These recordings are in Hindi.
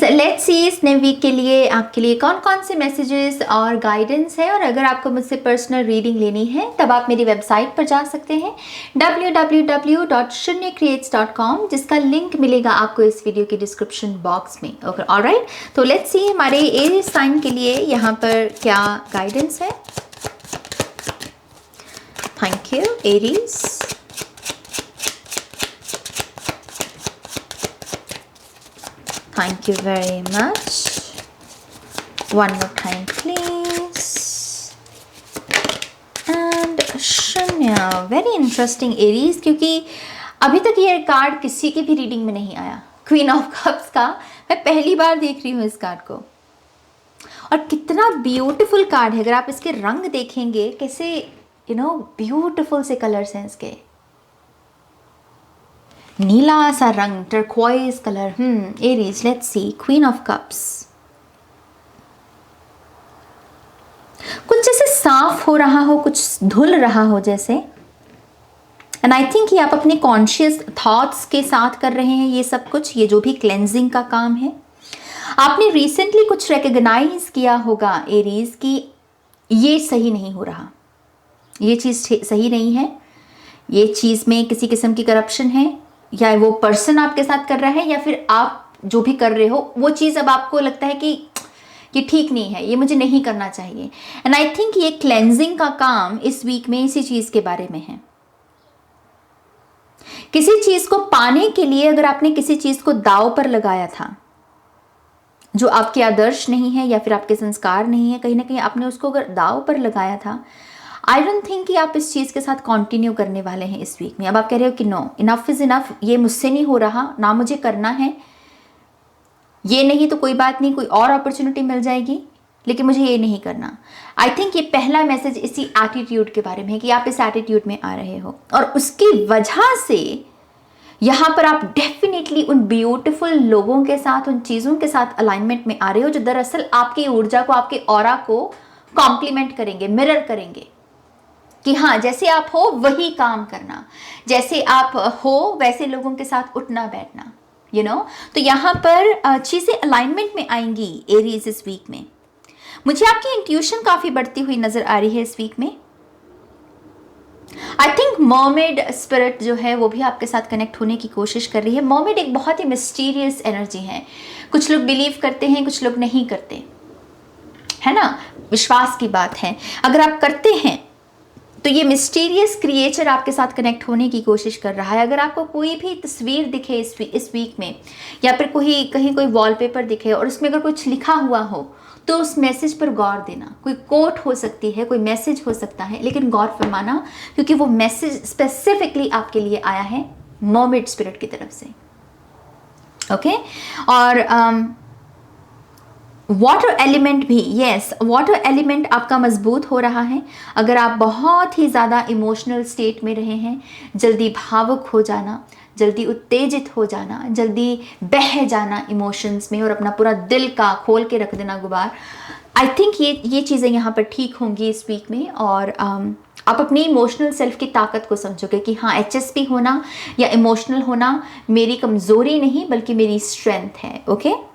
एनीवेज लेट्स सी इस नए वीक के लिए आपके लिए कौन कौन से मैसेजेस और गाइडेंस है। और अगर आपको मुझसे पर्सनल रीडिंग लेनी है तब आप मेरी वेबसाइट पर जा सकते हैं www.shunyacreates.com, जिसका लिंक मिलेगा आपको इस वीडियो के डिस्क्रिप्शन बॉक्स में। ओके, ऑलराइट, तो लेट्स सी हमारे एरीज साइन के लिए यहाँ पर क्या गाइडेंस है। Thank you Aries. Thank you very much. One more time, please. And शून्य, very interesting Aries, क्योंकि अभी तक ये कार्ड किसी की भी रीडिंग में नहीं आया। क्वीन ऑफ कप्स का मैं पहली बार देख रही हूँ इस कार्ड को, और कितना ब्यूटीफुल कार्ड है। अगर आप इसके रंग देखेंगे कैसे ब्यूटीफुल से कलर्स हैं इसके, नीला सा रंग, turquoise colour. Aries, let's see queen of cups. कुछ जैसे साफ हो रहा हो, कुछ धुल रहा हो जैसे। एंड आई थिंक ये आप अपने कॉन्शियस थॉट्स के साथ कर रहे हैं ये सब कुछ, ये जो भी क्लेंजिंग का काम है। आपने रिसेंटली कुछ रिकॉग्नाइज किया होगा एरीज कि ये सही नहीं हो रहा, ये चीज़ सही नहीं है, ये चीज़ में किसी किस्म की करप्शन है, या वो पर्सन आपके साथ कर रहा है, या फिर आप जो भी कर रहे हो वो चीज़ अब आपको लगता है कि ये ठीक नहीं है, ये मुझे नहीं करना चाहिए। एंड आई थिंक ये क्लेंजिंग का काम इस वीक में इसी चीज़ के बारे में है। किसी चीज़ को पाने के लिए अगर आपने किसी चीज़ को दाव पर लगाया था जो आपके आदर्श नहीं है या फिर आपके संस्कार नहीं है, कहीं ना कहीं आपने उसको अगर दाव पर लगाया था, आई डोंट थिंक कि आप इस चीज़ के साथ कंटिन्यू करने वाले हैं इस वीक में। अब आप कह रहे हो कि नो, इनफ इज़ इनफ, ये मुझसे नहीं हो रहा, ना मुझे करना है, ये नहीं तो कोई बात नहीं, कोई और अपॉर्चुनिटी मिल जाएगी, लेकिन मुझे ये नहीं करना। आई थिंक ये पहला मैसेज इसी एटीट्यूड के बारे में है कि आप इस एटीट्यूड में आ रहे हो, और उसकी वजह से यहाँ पर आप डेफिनेटली उन ब्यूटीफुल लोगों के साथ, उन चीज़ों के साथ अलाइनमेंट में आ रहे हो जो दरअसल आपकी ऊर्जा को, आपके ऑरा को कॉम्प्लीमेंट करेंगे, मिरर करेंगे कि हाँ, जैसे आप हो वही काम करना, जैसे आप हो वैसे लोगों के साथ उठना बैठना, तो यहाँ पर चीज़ें अलाइनमेंट में आएंगी एरीज इस वीक में। मुझे आपकी इंट्यूशन काफ़ी बढ़ती हुई नज़र आ रही है इस वीक में। आई थिंक मर्मेड स्पिरिट जो है वो भी आपके साथ कनेक्ट होने की कोशिश कर रही है। मर्मेड एक बहुत ही मिस्टीरियस एनर्जी है। कुछ लोग बिलीव करते हैं, कुछ लोग नहीं करते, है ना, विश्वास की बात है। अगर आप करते हैं तो ये मिस्टीरियस क्रिएचर आपके साथ कनेक्ट होने की कोशिश कर रहा है। अगर आपको कोई भी तस्वीर दिखे इस वीक में, या फिर कहीं कोई वॉलपेपर दिखे और उसमें अगर कुछ लिखा हुआ हो, तो उस मैसेज पर गौर देना। कोई कोट हो सकती है, कोई मैसेज हो सकता है, लेकिन गौर फरमाना, क्योंकि वो मैसेज स्पेसिफिकली आपके लिए आया है मर्मेड स्पिरिट की तरफ से। ओके, और वाटर एलिमेंट भी, यस, वाटर एलिमेंट आपका मजबूत हो रहा है। अगर आप बहुत ही ज़्यादा इमोशनल स्टेट में रहे हैं, जल्दी भावुक हो जाना, जल्दी उत्तेजित हो जाना, जल्दी बह जाना इमोशंस में और अपना पूरा दिल का खोल के रख देना गुबार, आई थिंक ये चीज़ें यहाँ पर ठीक होंगी इस वीक में। और आप अपनी इमोशनल सेल्फ की ताकत को समझोगे कि हाँ, HSP होना या इमोशनल होना मेरी कमज़ोरी नहीं बल्कि मेरी स्ट्रेंथ है। ओके,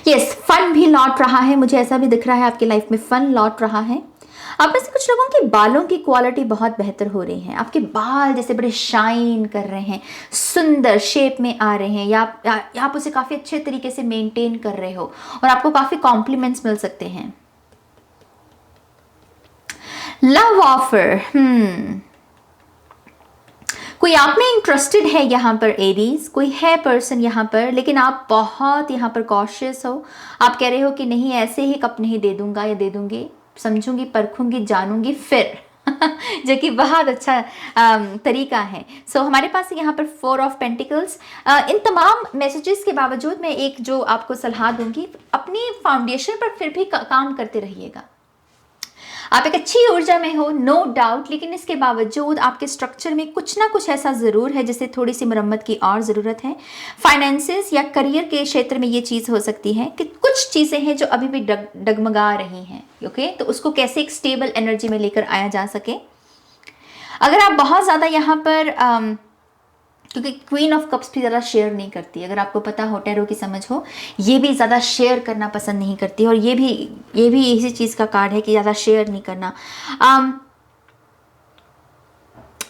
यस, फन भी लौट रहा है, मुझे ऐसा भी दिख रहा है आपकी लाइफ में फन लौट रहा है। आप में से कुछ लोगों के बालों की क्वालिटी बहुत बेहतर हो रही है। आपके बाल जैसे बड़े शाइन कर रहे हैं, सुंदर शेप में आ रहे हैं, या आप उसे काफ़ी अच्छे तरीके से मेंटेन कर रहे हो और आपको काफ़ी कॉम्प्लीमेंट्स मिल सकते हैं। लव ऑफर, कोई आप में इंटरेस्टेड है यहाँ पर एरीज, कोई है पर्सन यहाँ पर, लेकिन आप बहुत यहाँ पर कॉशियस हो। आप कह रहे हो कि नहीं, ऐसे ही कप नहीं दे दूंगा या दे दूंगी, समझूंगी, परखूंगी, जानूंगी फिर जो कि बहुत अच्छा तरीका है। सो हमारे पास यहाँ पर 4 ऑफ पेंटिकल्स। इन तमाम मैसेजेस के बावजूद मैं एक जो आपको सलाह दूंगी, अपनी फाउंडेशन पर फिर भी काम करते रहिएगा। आप एक अच्छी ऊर्जा में हो, नो डाउट, लेकिन इसके बावजूद आपके स्ट्रक्चर में कुछ ना कुछ ऐसा ज़रूर है जिसे थोड़ी सी मरम्मत की और ज़रूरत है। फाइनेंसेस या करियर के क्षेत्र में ये चीज़ हो सकती है कि कुछ चीज़ें हैं जो अभी भी डगमगा रही हैं। ओके, तो उसको कैसे एक स्टेबल एनर्जी में लेकर आया जा सके। अगर आप बहुत ज़्यादा यहाँ पर क्योंकि क्वीन ऑफ कप्स भी ज़्यादा शेयर नहीं करती, अगर आपको पता हो, टैरो की समझ हो, ये भी ज़्यादा शेयर करना पसंद नहीं करती, और ये भी इसी चीज़ का कार्ड है कि ज़्यादा शेयर नहीं करना।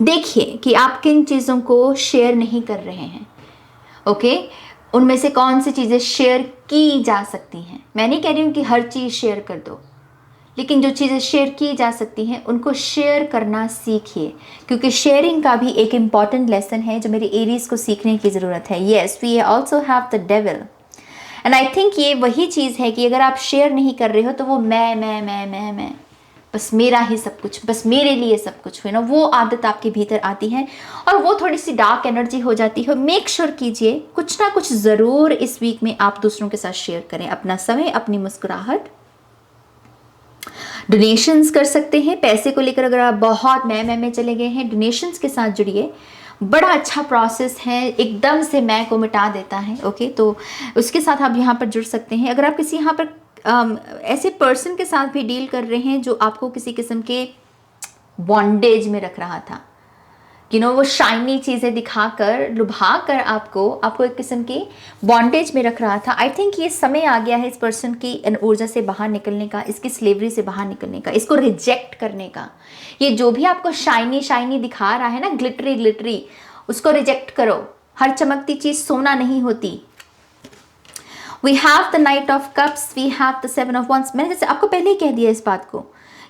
देखिए कि आप किन चीज़ों को शेयर नहीं कर रहे हैं, ओके? उनमें से कौन सी चीज़ें शेयर की जा सकती हैं। मैं नहीं कह रही हूँ कि हर चीज़ शेयर कर दो, लेकिन जो चीज़ें शेयर की जा सकती हैं उनको शेयर करना सीखिए, क्योंकि शेयरिंग का भी एक इम्पॉर्टेंट लेसन है जो मेरे एरीज को सीखने की ज़रूरत है। Yes, we also have the devil, and I think ये वही चीज़ है कि अगर आप शेयर नहीं कर रहे हो तो वो मैं, बस मेरा ही सब कुछ, बस मेरे लिए सब कुछ है ना, वो आदत आपके भीतर आती है और वो थोड़ी सी डार्क एनर्जी हो जाती है। मेक श्योर कीजिए कुछ ना कुछ ज़रूर इस वीक में आप दूसरों के साथ शेयर करें, अपना समय, अपनी मुस्कुराहट। डोनेशंस कर सकते हैं, पैसे को लेकर अगर आप बहुत मैं में चले गए हैं, डोनेशंस के साथ जुड़िए, बड़ा अच्छा प्रोसेस है, एकदम से मैं को मिटा देता है, ओके? तो उसके साथ आप यहाँ पर जुड़ सकते हैं। अगर आप किसी यहाँ पर ऐसे पर्सन के साथ भी डील कर रहे हैं जो आपको किसी किस्म के बॉन्डेज में रख रहा था, वो शाइनी चीज़ें दिखाकर लुभा कर आपको एक किस्म की बॉन्डेज में रख रहा था, आई थिंक ये समय आ गया है इस पर्सन की ऊर्जा से बाहर निकलने का, इसकी स्लेवरी से बाहर निकलने का, इसको रिजेक्ट करने का। ये जो भी आपको शाइनी दिखा रहा है ना, ग्लिटरी, उसको रिजेक्ट करो। हर चमकती चीज़ सोना नहीं होती। We have the knight of cups, we have the 7 of wands. मैंने जैसे आपको पहले ही कह दिया इस बात को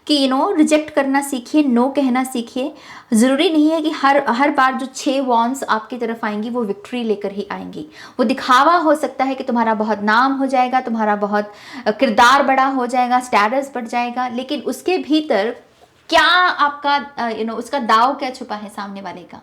कि रिजेक्ट करना सीखिए, नो कहना सीखिए। ज़रूरी नहीं है कि हर बार जो 6 वॉन्स आपकी तरफ आएंगी वो विक्ट्री लेकर ही आएंगी। वो दिखावा हो सकता है कि तुम्हारा बहुत नाम हो जाएगा, तुम्हारा बहुत किरदार बड़ा हो जाएगा, स्टेटस बढ़ जाएगा, लेकिन उसके भीतर क्या आपका उसका दाव क्या छुपा है सामने वाले का,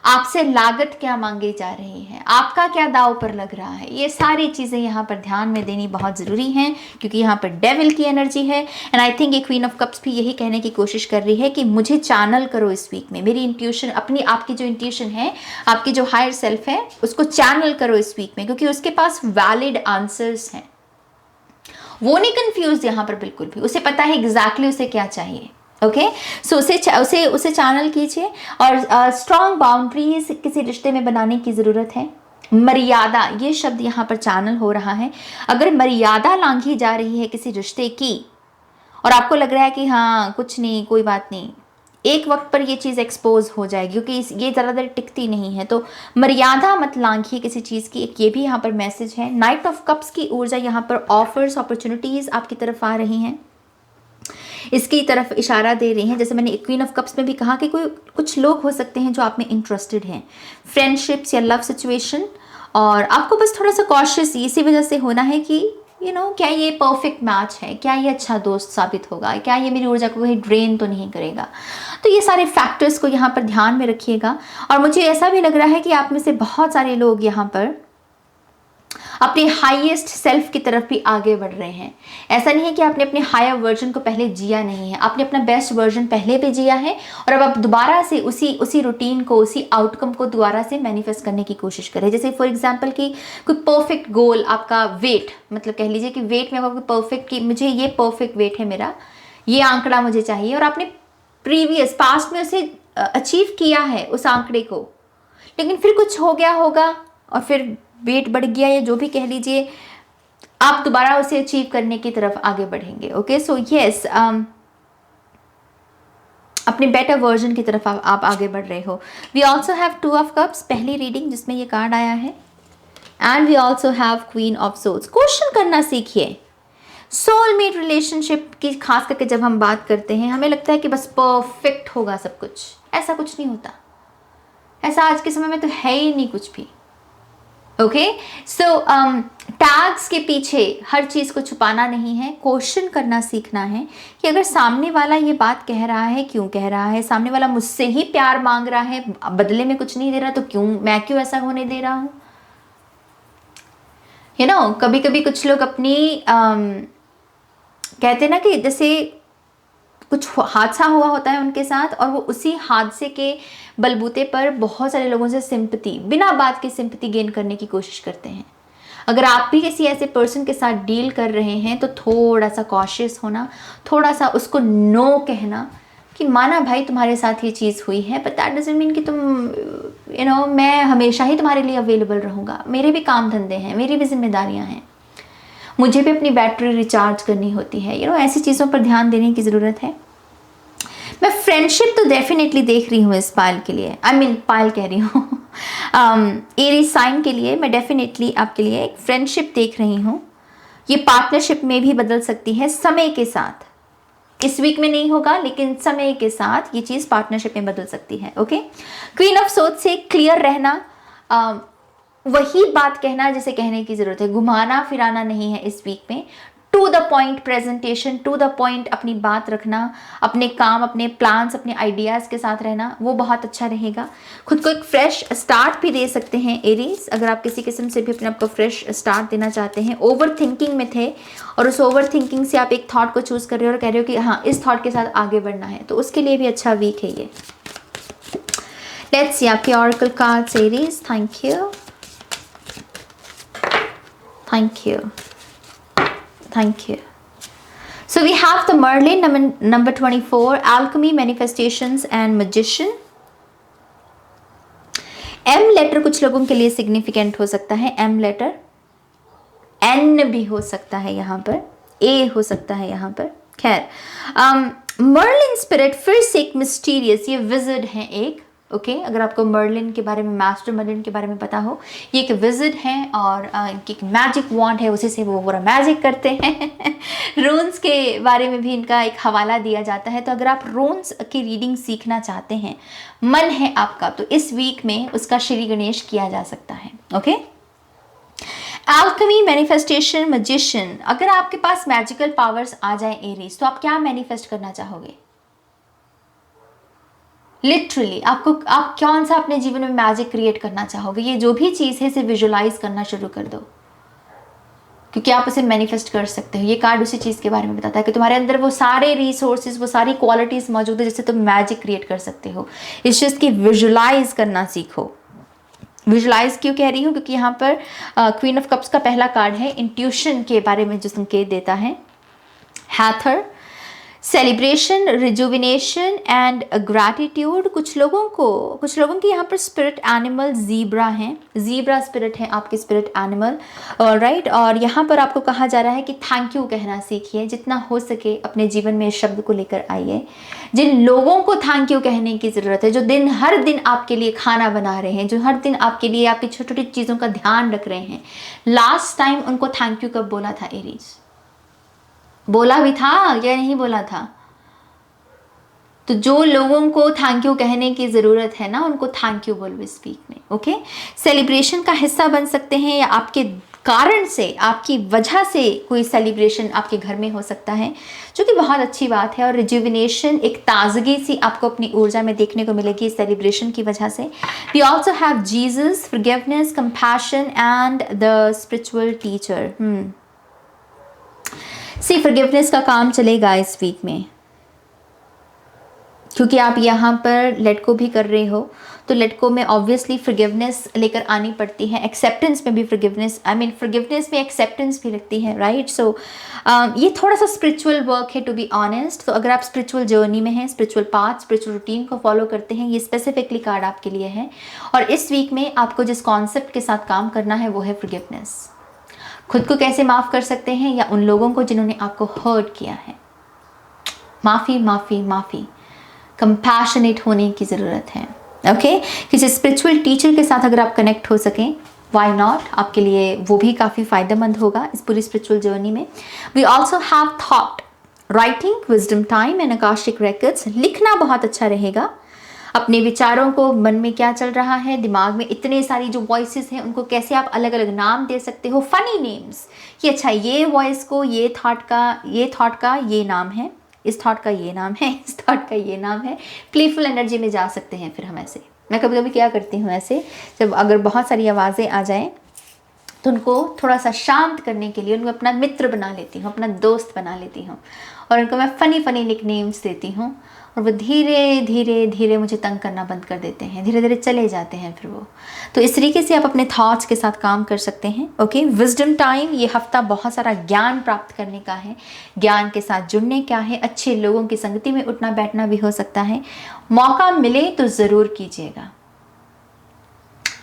आपसे लागत क्या मांगी जा रही है, आपका क्या दाव पर लग रहा है, ये सारी चीज़ें यहाँ पर ध्यान में देनी बहुत ज़रूरी हैं, क्योंकि यहाँ पर डेविल की एनर्जी है। एंड आई थिंक ये क्वीन ऑफ कप्स भी यही कहने की कोशिश कर रही है कि मुझे चैनल करो इस वीक में, मेरी इंट्यूशन, आपकी जो इंट्यूशन है, आपकी जो हायर सेल्फ है, उसको चैनल करो इस वीक में, क्योंकि उसके पास वैलिड आंसर्स हैं। वो नहीं कंफ्यूज यहाँ पर बिल्कुल भी, उसे पता है एग्जैक्टली उसे क्या चाहिए, ओके? सो उसे चैनल कीजिए, और स्ट्रॉन्ग बाउंड्रीज किसी रिश्ते में बनाने की ज़रूरत है। मर्यादा, ये शब्द यहाँ पर चैनल हो रहा है। अगर मर्यादा लांघी जा रही है किसी रिश्ते की और आपको लग रहा है कि हाँ कुछ नहीं, कोई बात नहीं, एक वक्त पर ये चीज़ एक्सपोज हो जाएगी, क्योंकि ये ज़्यादा देर टिकती नहीं है, तो मर्यादा मत लांघिए किसी चीज़ की, एक ये भी यहाँ पर मैसेज है। नाइट ऑफ कप्स की ऊर्जा यहाँ पर ऑफर्स, अपॉर्चुनिटीज़ आपकी तरफ आ रही हैं, इसकी तरफ इशारा दे रही हैं। जैसे मैंने क्वीन ऑफ कप्स में भी कहा कि कुछ लोग हो सकते हैं जो आप में इंटरेस्टेड हैं, फ्रेंडशिप्स या लव सिचुएशन, और आपको बस थोड़ा सा कॉशियस इसी वजह से होना है कि क्या ये परफेक्ट मैच है, क्या ये अच्छा दोस्त साबित होगा, क्या ये मेरी ऊर्जा को कहीं ड्रेन तो नहीं करेगा। तो ये सारे फैक्टर्स को यहाँ पर ध्यान में रखिएगा। और मुझे ऐसा भी लग रहा है कि आप में से बहुत सारे लोग यहाँ पर अपने हाईएस्ट सेल्फ की तरफ भी आगे बढ़ रहे हैं। ऐसा नहीं है कि आपने अपने हायर वर्जन को पहले जिया नहीं है, आपने अपना बेस्ट वर्जन पहले भी जिया है, और अब आप दोबारा से उसी रूटीन को, उसी आउटकम को दोबारा से मैनिफेस्ट करने की कोशिश करें। जैसे फॉर एग्जांपल कि कोई परफेक्ट गोल, आपका वेट, मतलब कह लीजिए कि वेट में आपको परफेक्ट, कि मुझे ये परफेक्ट वेट है मेरा, ये आंकड़ा मुझे चाहिए, और आपने प्रीवियस पास्ट में उसे अचीव किया है उस आंकड़े को, लेकिन फिर कुछ हो गया होगा और फिर वेट बढ़ गया, या जो भी कह लीजिए, आप दोबारा उसे अचीव करने की तरफ आगे बढ़ेंगे। ओके, सो यस, अपने बेटर वर्जन की तरफ आप आगे बढ़ रहे हो। We also have 2 of cups, पहली रीडिंग जिसमें ये कार्ड आया है, and we also have queen of souls. Question करना सीखिए। सोलमेट रिलेशनशिप की खास करके जब हम बात करते हैं, हमें लगता है कि बस परफेक्ट होगा सब कुछ, ऐसा कुछ नहीं होता, ऐसा आज के समय में तो है ही नहीं कुछ भी। ओके, सो टैग्स के पीछे हर चीज़ को छुपाना नहीं है, क्वेश्चन करना सीखना है कि अगर सामने वाला ये बात कह रहा है, क्यों कह रहा है, सामने वाला मुझसे ही प्यार मांग रहा है, बदले में कुछ नहीं दे रहा, तो मैं क्यों ऐसा होने दे रहा हूँ। कभी कभी कुछ लोग अपनी कहते हैं ना कि जैसे कुछ हादसा हुआ होता है उनके साथ, और वो उसी हादसे के बलबूते पर बहुत सारे लोगों से सिंपैथी, बिना बात के सिंपैथी गेन करने की कोशिश करते हैं। अगर आप भी किसी ऐसे पर्सन के साथ डील कर रहे हैं तो थोड़ा सा कॉशियस होना, थोड़ा सा उसको नो कहना कि माना भाई तुम्हारे साथ ये चीज़ हुई है, बट दैट डजंट मीन कि तुम मैं हमेशा ही तुम्हारे लिए अवेलेबल रहूँगा। मेरे भी काम धंधे हैं, मेरी भी जिम्मेदारियाँ हैं, मुझे भी अपनी बैटरी रिचार्ज करनी होती है। ऐसी चीज़ों पर ध्यान देने की ज़रूरत है। मैं फ्रेंडशिप तो डेफिनेटली देख रही हूँ इस पायल के लिए, पायल कह रही हूँ एरीज साइन के लिए मैं डेफिनेटली आपके लिए एक फ्रेंडशिप देख रही हूँ। ये पार्टनरशिप में भी बदल सकती है समय के साथ। इस वीक में नहीं होगा, लेकिन समय के साथ ये चीज़ पार्टनरशिप में बदल सकती है। ओके, क्वीन ऑफ सोर्ड से क्लियर रहना, वही बात कहना जिसे कहने की ज़रूरत है, घुमाना फिराना नहीं है इस वीक में। To the point presentation, to the point अपनी बात रखना, अपने काम, अपने प्लान्स, अपने आइडियाज़ के साथ रहना, वो बहुत अच्छा रहेगा। खुद को एक फ्रेश स्टार्ट भी दे सकते हैं एरीज, अगर आप किसी किस्म से भी अपने आप को फ्रेश स्टार्ट देना चाहते हैं। ओवर थिंकिंग में थे और उस ओवर थिंकिंग से आप एक थॉट को चूज़ कर रहे हो और कह रहे हो कि हाँ इस थॉट के साथ आगे बढ़ना है, तो उसके लिए भी अच्छा वीक है ये। लेट्स सी आपके oracle cards Aries. Thank you, thank you, thank you. So we have the Merlin number 24, alchemy, manifestations and magician. M letter कुछ लोगों के लिए सिग्निफिकेंट हो सकता है, M लेटर, N भी हो सकता है यहाँ पर, A हो सकता है यहाँ पर। खैर, मर्लिन स्पिरिट फिर से एक मिस्टीरियस, ये विजिड है एक। ओके, अगर आपको मर्लिन के बारे में, मास्टर मर्लिन के बारे में पता हो, ये एक विजिड है और इनकी एक मैजिक वॉन्ड है, उसी से वो पूरा मैजिक करते हैं रून्स के बारे में भी इनका एक हवाला दिया जाता है। तो अगर आप रून्स की रीडिंग सीखना चाहते हैं, मन है आपका, तो इस वीक में उसका श्री गणेश किया जा सकता है। ओके, एल्केमी, मैनिफेस्टेशन, मैजिशियन, अगर आपके पास मैजिकल पावर्स आ जाए एरीज, तो आप क्या मैनिफेस्ट करना चाहोगे? लिटरली आप कौन सा अपने जीवन में मैजिक क्रिएट करना चाहोगे? ये जो भी चीज़ है इसे विजुलाइज करना शुरू कर दो, क्योंकि आप उसे मैनिफेस्ट कर सकते हो। ये कार्ड उसी चीज़ के बारे में बताता है कि तुम्हारे अंदर वो सारे रिसोर्सेज, वो सारी क्वालिटीज़ मौजूद है जिससे तुम मैजिक क्रिएट कर सकते हो। इस चीज़ की विजुलाइज करना सीखो। विजुलाइज क्यों कह रही हूँ? क्योंकि यहाँ पर क्वीन ऑफ कप्स का पहला कार्ड है, इंट्यूशन के बारे में जो संकेत देता है। हैथर, सेलिब्रेशन, रिजुविनेशन एंड ग्रैटिट्यूड। कुछ लोगों की यहाँ पर स्पिरिट एनिमल जीब्रा है, जीब्रा स्पिरिट है आपकी स्पिरिट एनिमल, राइट। और यहाँ पर आपको कहा जा रहा है कि थैंक यू कहना सीखिए, जितना हो सके अपने जीवन में इस शब्द को लेकर आइए। जिन लोगों को थैंक यू कहने की ज़रूरत है, जो हर दिन आपके लिए खाना बना रहे हैं, जो हर दिन आपके लिए आपकी छोटी छोटी चीज़ों का ध्यान रख रहे हैं, लास्ट टाइम उनको थैंक यू कब बोला था एरीज? बोला भी था या नहीं बोला था? तो जो लोगों को थैंक यू कहने की ज़रूरत है ना, उनको थैंक यू बोलो इस वीक में। ओके, सेलिब्रेशन का हिस्सा बन सकते हैं, या आपके कारण से, आपकी वजह से कोई सेलिब्रेशन आपके घर में हो सकता है, जो कि बहुत अच्छी बात है। और रिजुविनेशन, एक ताजगी सी आपको अपनी ऊर्जा में देखने को मिलेगी इस सेलिब्रेशन की वजह से। We also have Jesus, forgiveness, compassion and the spiritual teacher. Forgiveness का काम चलेगा इस वीक में, क्योंकि आप यहाँ पर लेट गो भी कर रहे हो, तो लेट गो में ऑब्वियसली फॉरगिवनेस लेकर आनी पड़ती है। एक्सेप्टेंस में भी फॉरगिवनेस, फॉरगिवनेस में एक्सेप्टेंस भी लगती है, राइट। सो ये थोड़ा सा स्पिरिचुअल वर्क है, टू बी ऑनेस्ट। तो अगर आप स्पिरिचुअल जर्नी में हैं, स्पिरिचुअल पाथ, स्पिरिचुअल रूटीन को फॉलो करते हैं, ये स्पेसिफिकली कार्ड आपके लिए है। और इस वीक में आपको जिस कॉन्सेप्ट के साथ काम करना है वो है फॉरगिवनेस। खुद को कैसे माफ़ कर सकते हैं, या उन लोगों को जिन्होंने आपको हर्ट किया है। माफ़ी, माफ़ी, माफ़ी, कंपैशनेट होने की ज़रूरत है। ओके, किसी स्पिरिचुअल टीचर के साथ अगर आप कनेक्ट हो सकें, वाई नॉट, आपके लिए वो भी काफ़ी फ़ायदेमंद होगा इस पूरी स्पिरिचुअल जर्नी में। We also have thought, writing, wisdom time and Akashic records. लिखना बहुत अच्छा रहेगा, अपने विचारों को, मन में क्या चल रहा है, दिमाग में इतने सारी जो वॉइसेस हैं उनको कैसे आप अलग अलग नाम दे सकते हो, फनी नेम्स, कि अच्छा ये वॉइस को, ये थॉट का ये नाम है, इस थॉट का ये नाम है, इस थॉट का ये नाम है। प्लेफुल एनर्जी में जा सकते हैं फिर हम ऐसे। मैं कभी कभी क्या करती हूँ ऐसे, जब अगर बहुत सारी आवाज़ें आ जाएं तो उनको थोड़ा सा शांत करने के लिए उनको अपना मित्र बना लेती हूँ, अपना दोस्त बना लेती हूँ, और उनको मैं फ़नी निकनेम्स देती हूँ, और वो धीरे धीरे धीरे मुझे तंग करना बंद कर देते हैं, धीरे धीरे चले जाते हैं फिर वो। तो इस तरीके से आप अपने थॉट्स के साथ काम कर सकते हैं। ओके, विजडम टाइम, ये हफ्ता बहुत सारा ज्ञान प्राप्त करने का है, ज्ञान के साथ जुड़ने का है, अच्छे लोगों की संगति में उठना बैठना भी हो सकता है। मौका मिले तो ज़रूर कीजिएगा।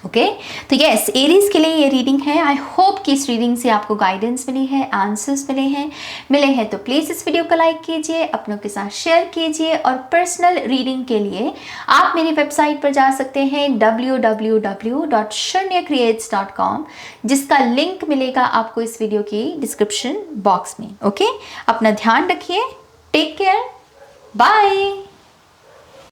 ओके, तो यस, एरीज के लिए ये रीडिंग है। आई होप कि इस रीडिंग से आपको गाइडेंस मिली है, आंसर्स मिले हैं तो प्लीज़ इस वीडियो को लाइक कीजिए, अपनों के साथ शेयर कीजिए, और पर्सनल रीडिंग के लिए आप मेरी वेबसाइट पर जा सकते हैं www.shurnyacreates.com, जिसका लिंक मिलेगा आपको इस वीडियो की डिस्क्रिप्शन बॉक्स में। ओके, अपना ध्यान रखिए, टेक केयर, बाय।